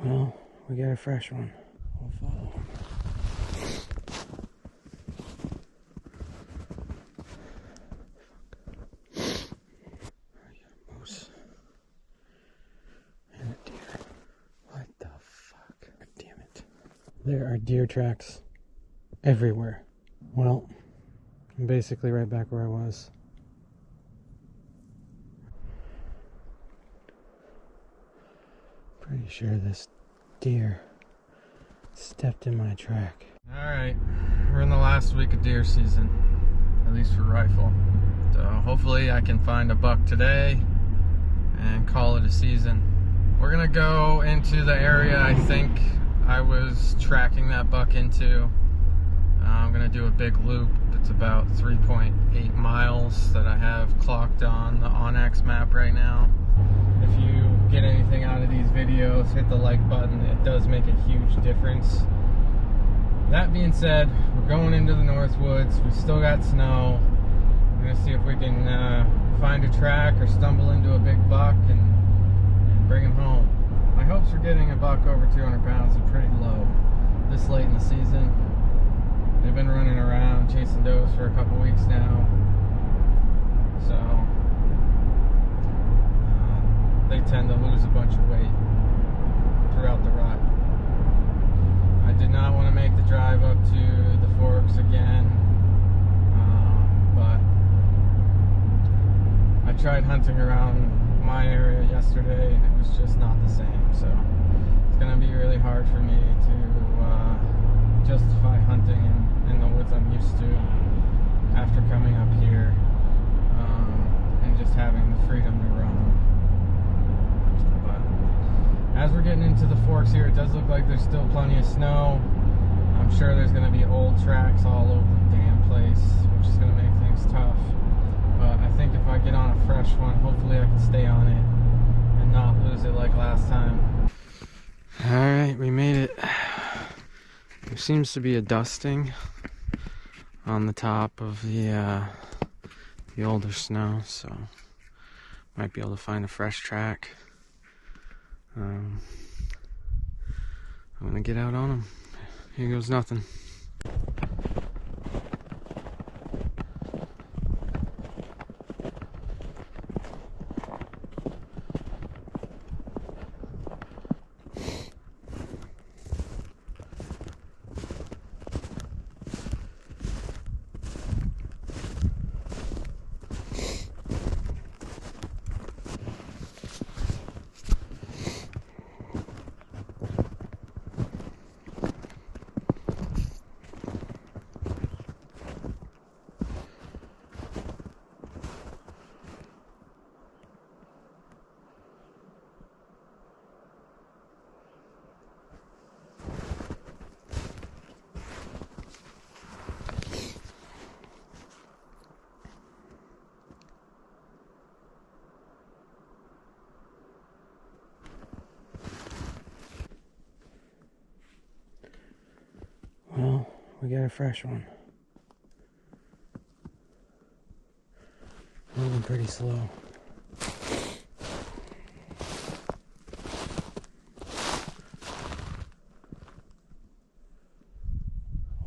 Well, we got a fresh one. We'll follow him. We got a moose. And a deer. What the fuck? God damn it. There are deer tracks everywhere. Well, I'm basically right back where I was. Pretty sure this deer stepped in my track. Alright, we're in the last week of deer season, at least for rifle. So hopefully I can find a buck today and call it a season. We're gonna go into the area I think I was tracking that buck into. I'm gonna do a big loop. It's about 3.8 miles that I have clocked on the Onyx map right now. If you get anything out of these videos, hit the like button. It does make a huge difference. That being said, we're going into the North Woods. We still got snow. We're gonna see if we can find a track or stumble into a big buck and bring him home. My hopes for getting a buck over 200 pounds are pretty low this late in the season. They've been running around chasing does for a couple weeks now. So they tend to lose a bunch of weight throughout the rut. I did not want to make the drive up to the Forks again, but I tried hunting around my area yesterday and it was just not the same. So it's going to be really hard for me to justify hunting in the woods I'm used to after coming up here and just having the freedom to run. As we're getting into the Forks here, it does look like there's still plenty of snow. I'm sure there's going to be old tracks all over the damn place, which is going to make things tough. But I think if I get on a fresh one, hopefully I can stay on it and not lose it like last time. Alright, we made it. There seems to be a dusting on the top of the older snow, so might be able to find a fresh track. I'm gonna get out on him. Here goes nothing. Well, we got a fresh one. Moving pretty slow.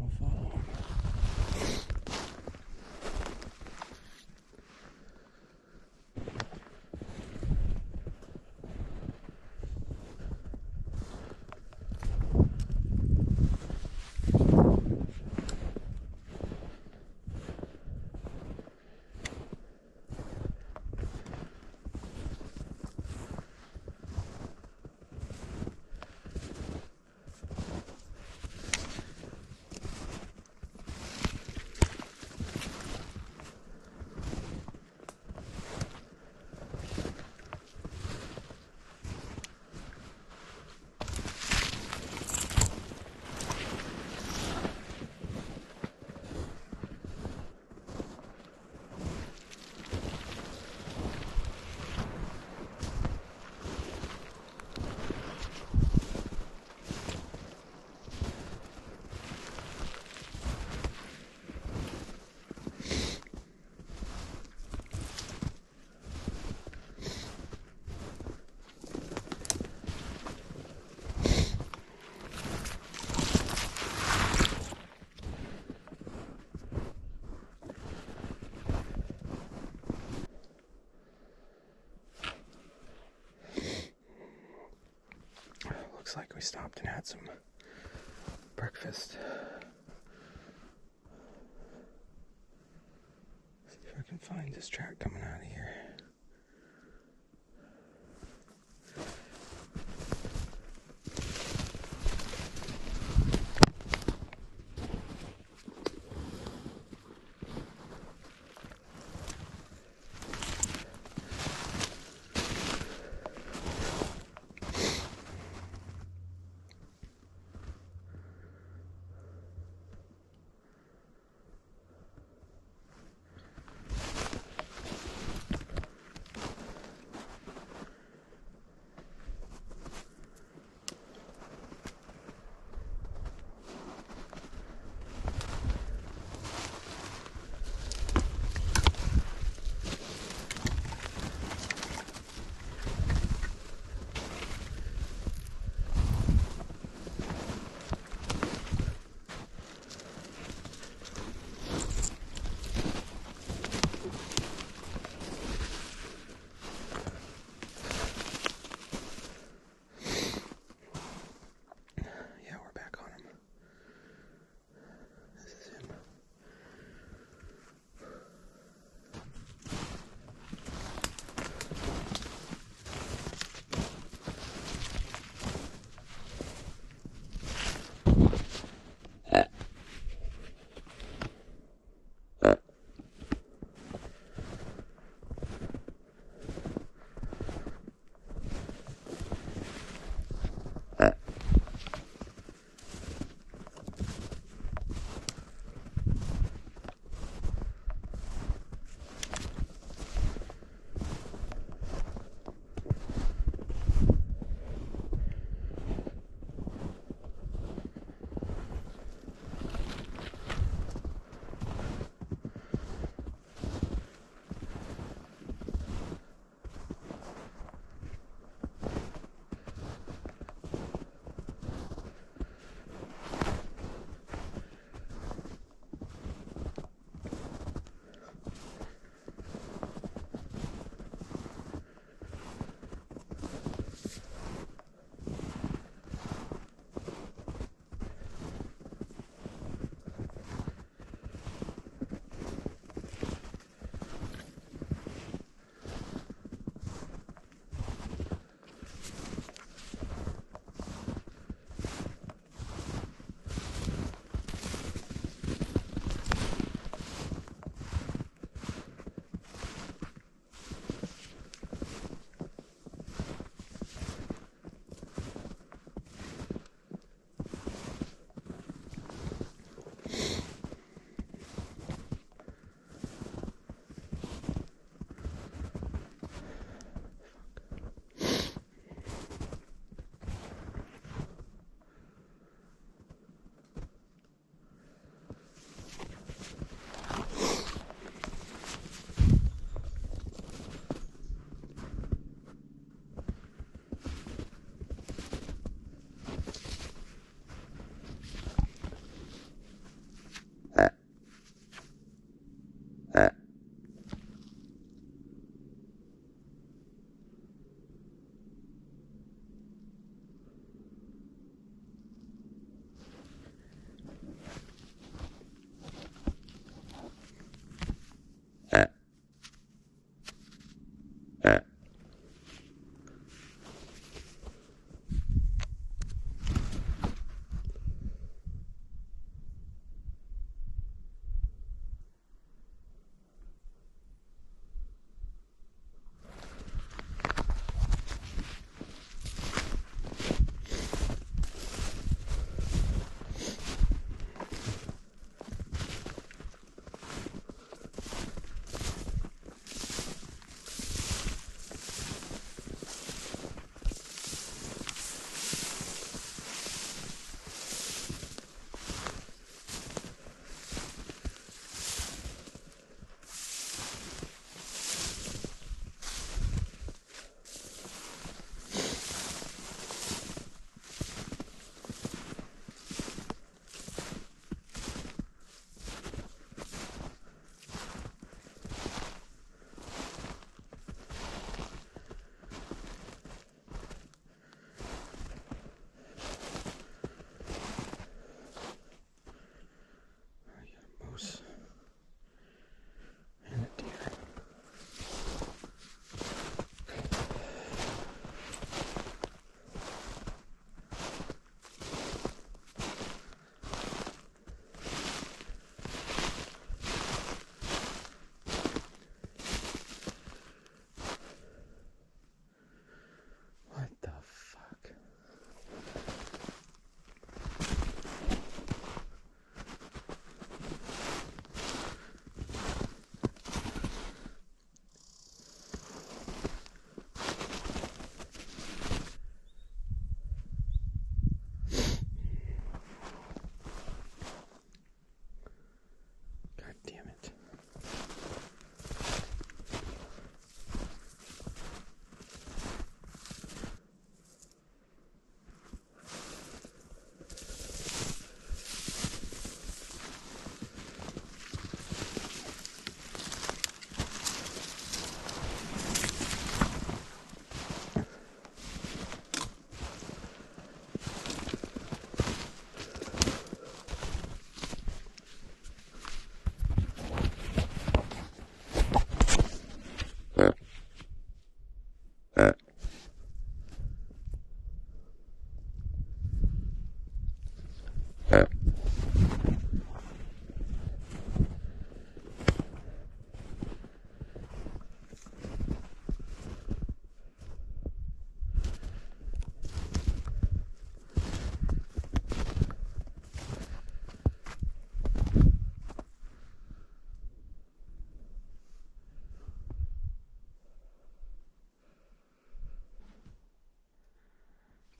We'll follow him. looks like we stopped and had some breakfast. See if I can find this track coming out of here.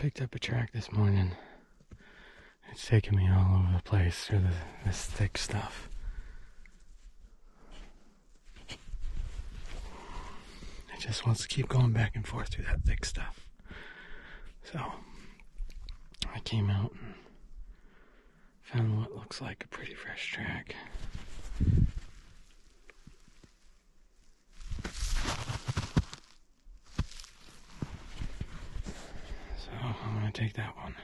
Picked up a track this morning. It's taking me all over the place through this thick stuff. It just wants to keep going back and forth through that thick stuff. So I came out and found what looks like a pretty fresh track. So I'm gonna take that one.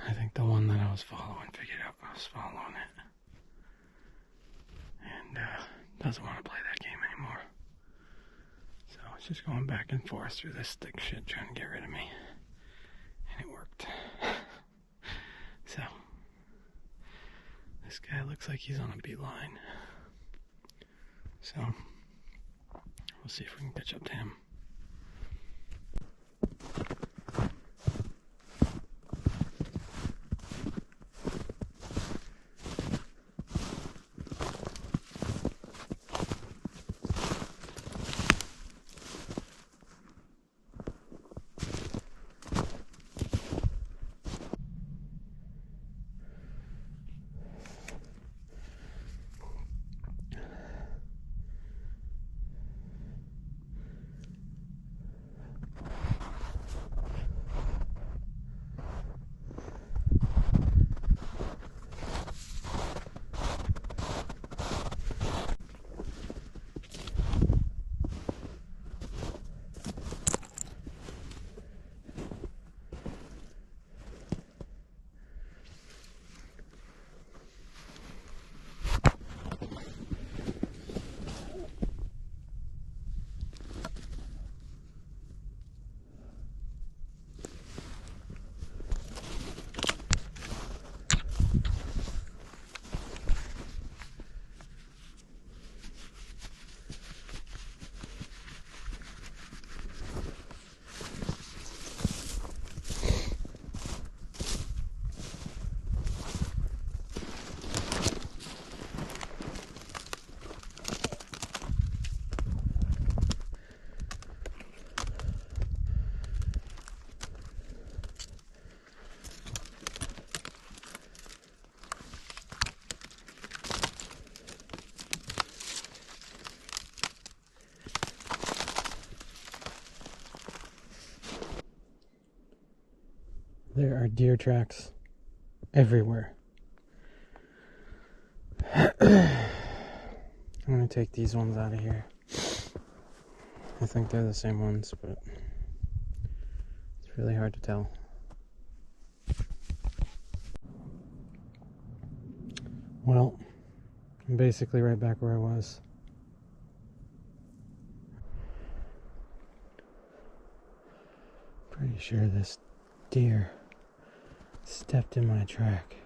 I think the one that I was following figured out I was following it. And doesn't want to play that game anymore. So it's just going back and forth through this thick shit trying to get rid of me. And it worked. So this guy looks like he's on a beeline. So we'll see if we can catch up to him. There are deer tracks everywhere. I'm gonna take these ones out of here. I think they're the same ones, but it's really hard to tell. Well, I'm basically right back where I was. Pretty sure this deer stepped in my track.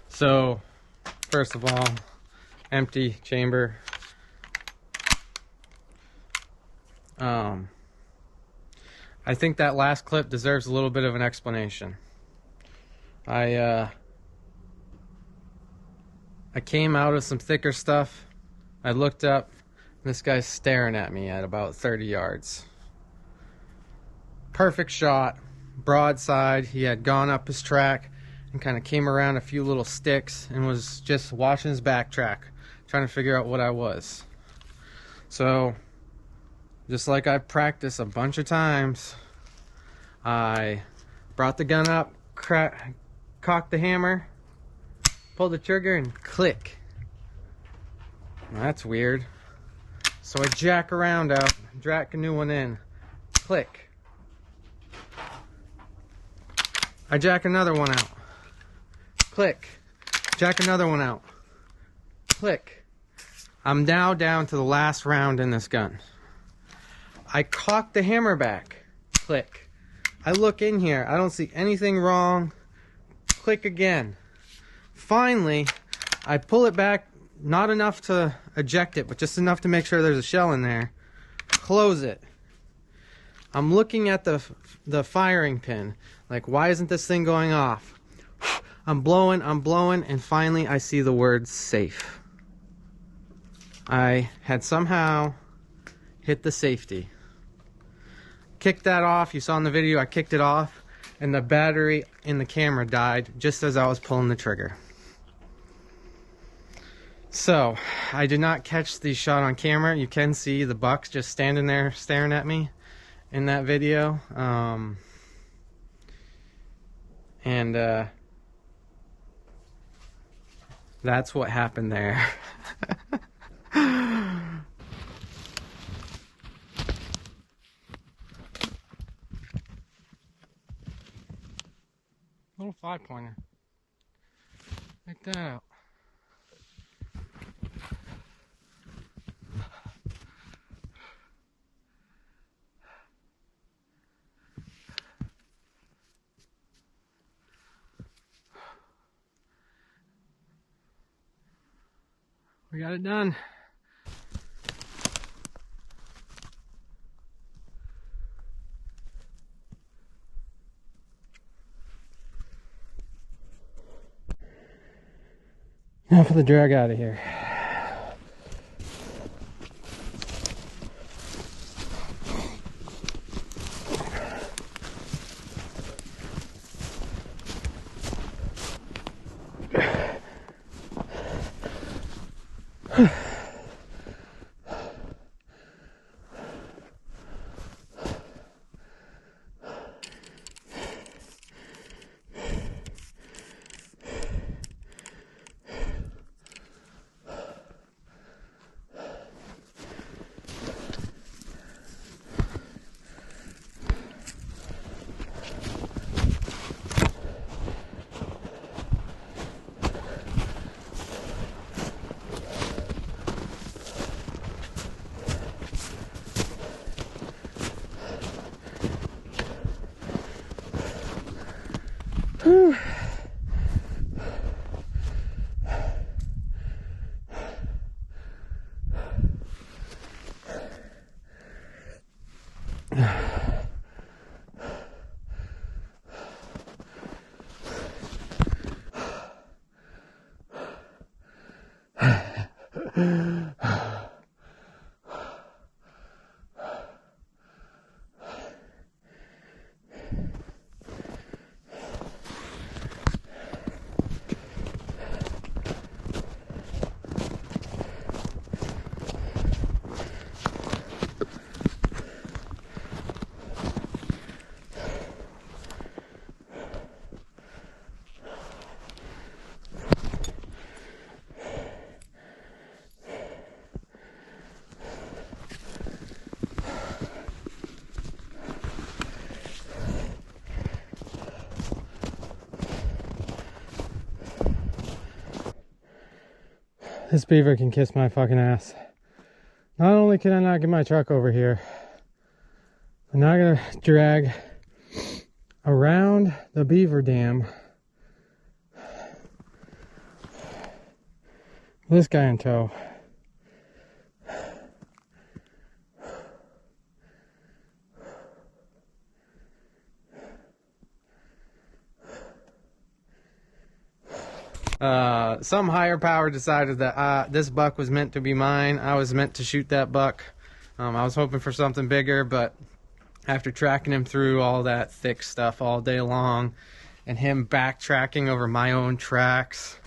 So, first of all, empty chamber. I think that last clip deserves a little bit of an explanation. I came out of some thicker stuff. I looked up, and this guy's staring at me at about 30 yards. Perfect shot, broadside. He had gone up his track and kind of came around a few little sticks and was just watching his back track, trying to figure out what I was. So, just like I practiced a bunch of times, I brought the gun up, cocked the hammer, pulled the trigger, and click. Well, that's weird. So I jack a round out, jack a new one in, click. I jack another one out, click. Jack another one out, click. I'm now down to the last round in this gun. I cock the hammer back. Click. I look in here. I don't see anything wrong. Click again. Finally, I pull it back, not enough to eject it, but just enough to make sure there's a shell in there. Close it. I'm looking at the firing pin. Like, why isn't this thing going off? I'm blowing, and finally I see the word safe. I had somehow hit the safety. Kicked that off. You saw in the video I kicked it off, and the battery in the camera died just as I was pulling the trigger. So, I did not catch the shot on camera. You can see the bucks just standing there staring at me in that video. That's what happened there. Little 5-pointer. Check that out. We got it done. Now for the drag out of here. Whew. This beaver can kiss my fucking ass. Not only can I not get my truck over here, I'm not gonna drag around the beaver dam. This guy in tow. Some higher power decided that this buck was meant to be mine. I was meant to shoot that buck. I was hoping for something bigger, but after tracking him through all that thick stuff all day long and him backtracking over my own tracks,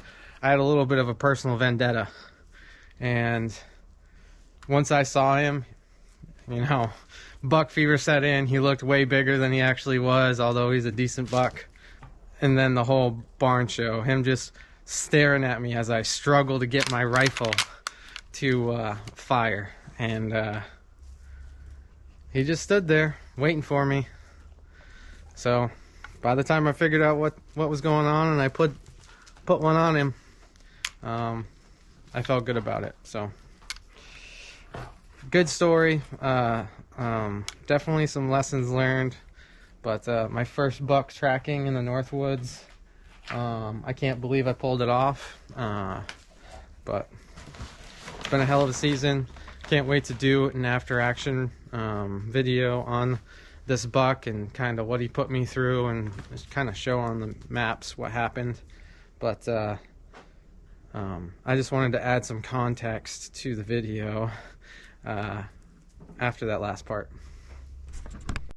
I had a little bit of a personal vendetta. And once I saw him, you know, buck fever set in. He looked way bigger than he actually was, although he's a decent buck. And then the whole barn show, him just staring at me as I struggle to get my rifle to fire. And he just stood there waiting for me. So by the time I figured out what was going on and I put one on him, I felt good about it. So good story. Definitely some lessons learned, but my first buck tracking in the Northwoods, I can't believe I pulled it off, but it's been a hell of a season. Can't wait to do an after action video on this buck and kind of what he put me through, and just kind of show on the maps what happened. But I just wanted to add some context to the video after that last part.